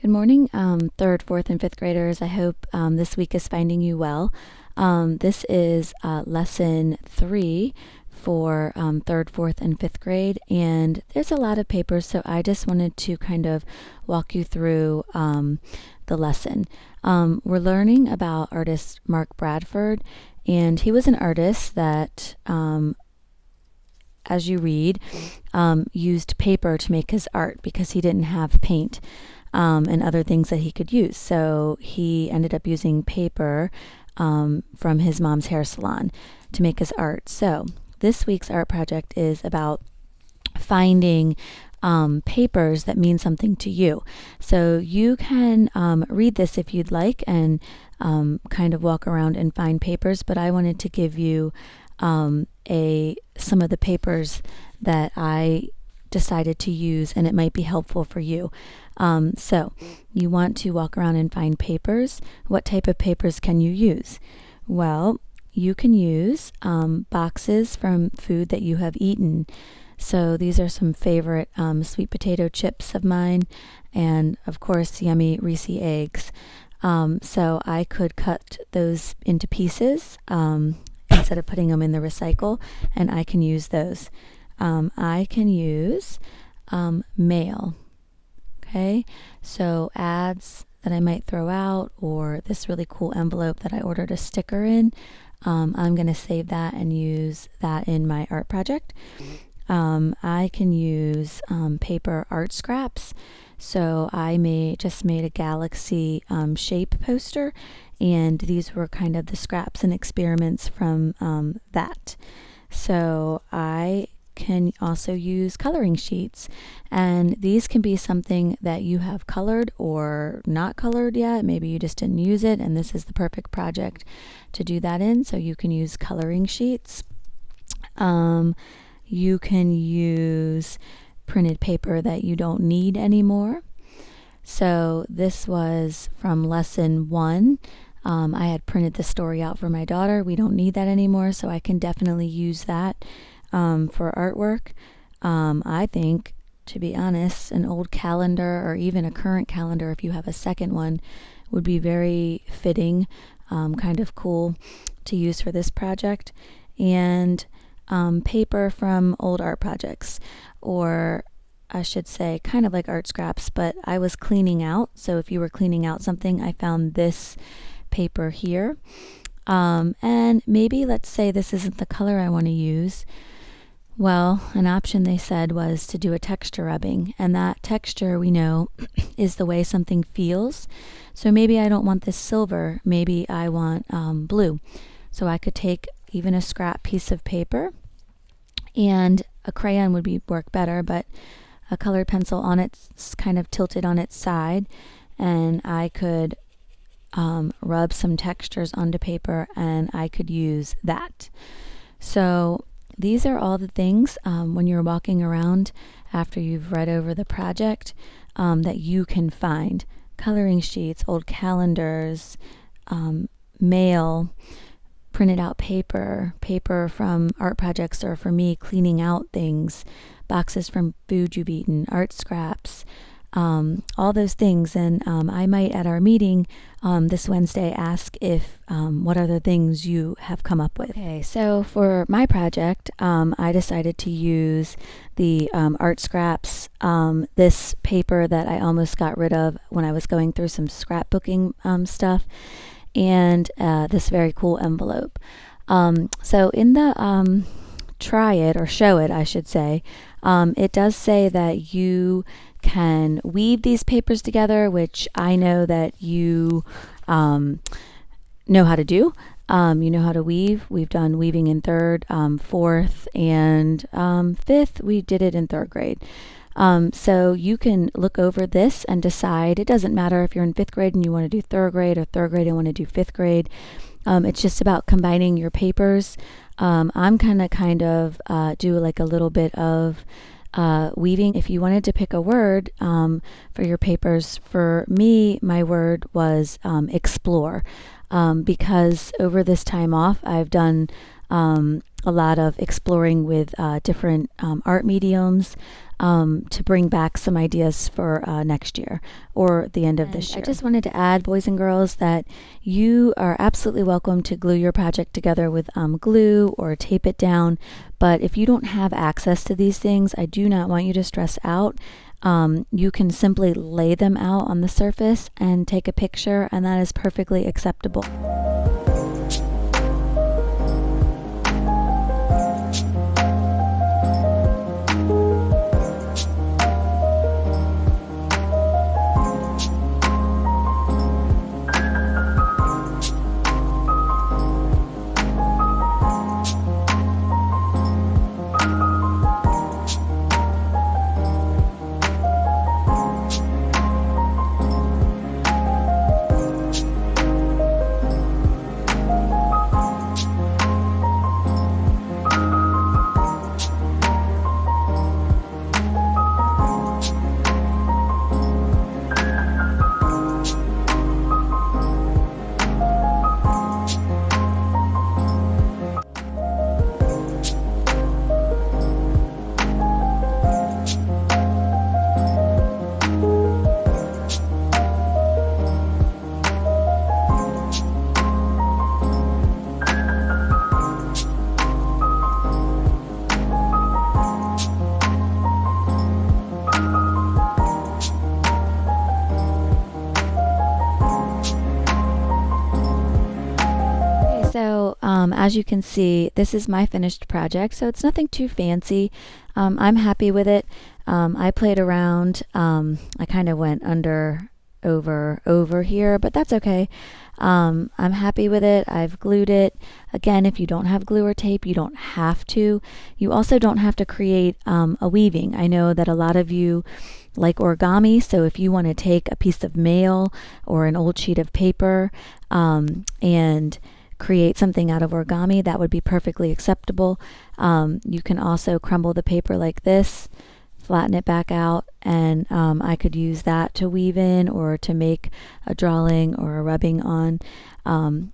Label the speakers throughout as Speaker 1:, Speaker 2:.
Speaker 1: Good morning, third, fourth, and fifth graders. I hope this week is finding you well. This is lesson 3 for third, fourth, and fifth grade, and there's a lot of papers, so I just wanted to kind of walk you through the lesson. We're learning about artist Mark Bradford, and he was an artist that as you read, used paper to make his art because he didn't have paint and other things that he could use. So he ended up using paper from his mom's hair salon to make his art. So this week's art project is about finding papers that mean something to you. So you can read this if you'd like and kind of walk around and find papers, but I wanted to give you some of the papers that I decided to use, and it might be helpful for you. So you want to walk around and find papers. What type of papers can you use? Well, you can use boxes from food that you have eaten. So these are some favorite sweet potato chips of mine, and of course yummy Reese eggs. So I could cut those into pieces instead of putting them in the recycle, and I can use those. I can use mail. Okay, so ads that I might throw out, or this really cool envelope that I ordered a sticker in. I'm going to save that and use that in my art project. I can use paper art scraps. So I just made a galaxy shape poster, and these were kind of the scraps and experiments from that. So I can also use coloring sheets, and these can be something that you have colored or not colored yet. Maybe you just didn't use it, and this is the perfect project to do that in. So you can use coloring sheets. You can use printed paper that you don't need anymore. So this was from lesson 1. I had printed the story out for my daughter. We don't need that anymore, so I can definitely use that for artwork. I think, to be honest, an old calendar or even a current calendar, if you have a second one, would be very fitting, kind of cool to use for this project. And paper from old art projects, or I should say kind of like art scraps, but I was cleaning out. So if you were cleaning out something, I found this paper here. And maybe let's say this isn't the color I want to use. Well, an option they said was to do a texture rubbing, and that texture we know is the way something feels. So maybe I don't want this silver, maybe I want blue. So I could take even a scrap piece of paper, and a crayon would work better, but a colored pencil on it's kind of tilted on its side, and I could rub some textures onto paper, and I could use that. So these are all the things when you're walking around after you've read over the project that you can find. Coloring sheets, old calendars, mail, printed out paper from art projects, or for me, cleaning out things, boxes from food you've eaten, art scraps, all those things. And I might, at our meeting this Wednesday, ask if what other things you have come up with. Okay, so for my project, I decided to use the art scraps, this paper that I almost got rid of when I was going through some scrapbooking stuff, and this very cool envelope. So in the try it, or show it, I should say, it does say that you can weave these papers together, which I know that you know how to do. You know how to weave. We've done weaving in third, fourth, and fifth. We did it in third grade. So you can look over this and decide. It doesn't matter if you're in fifth grade and you want to do third grade, or third grade and want to do fifth grade. It's just about combining your papers. I'm kind of do like a little bit of weaving. If you wanted to pick a word for your papers, for me, my word was explore, because over this time off, I've done a lot of exploring with different art mediums to bring back some ideas for next year or the end of this year. I just wanted to add, boys and girls, that you are absolutely welcome to glue your project together with glue or tape it down. But if you don't have access to these things, I do not want you to stress out. You can simply lay them out on the surface and take a picture, and that is perfectly acceptable. So as you can see, this is my finished project, so it's nothing too fancy. I'm happy with it. I played around. I kind of went under, over here, but that's okay. I'm happy with it. I've glued it. Again, if you don't have glue or tape, you don't have to. You also don't have to create a weaving. I know that a lot of you like origami, so if you want to take a piece of mail or an old sheet of paper and create something out of origami, that would be perfectly acceptable. You can also crumble the paper like this, flatten it back out, and I could use that to weave in or to make a drawing or a rubbing on.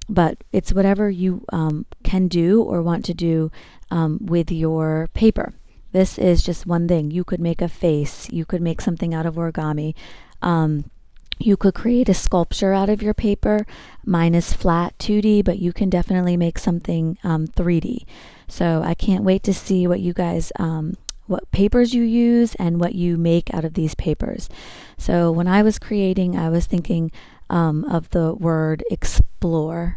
Speaker 1: But it's whatever you can do or want to do with your paper. This is just one thing. You could make a face. You could make something out of origami. You could create a sculpture out of your paper. Mine is flat 2D, but you can definitely make something 3D. So I can't wait to see what you guys, what papers you use and what you make out of these papers. So when I was creating, I was thinking of the word explore.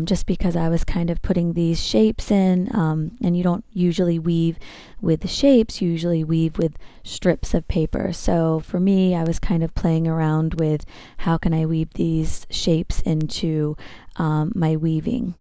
Speaker 1: Just because I was kind of putting these shapes in, and you don't usually weave with shapes, you usually weave with strips of paper. So for me, I was kind of playing around with how can I weave these shapes into my weaving.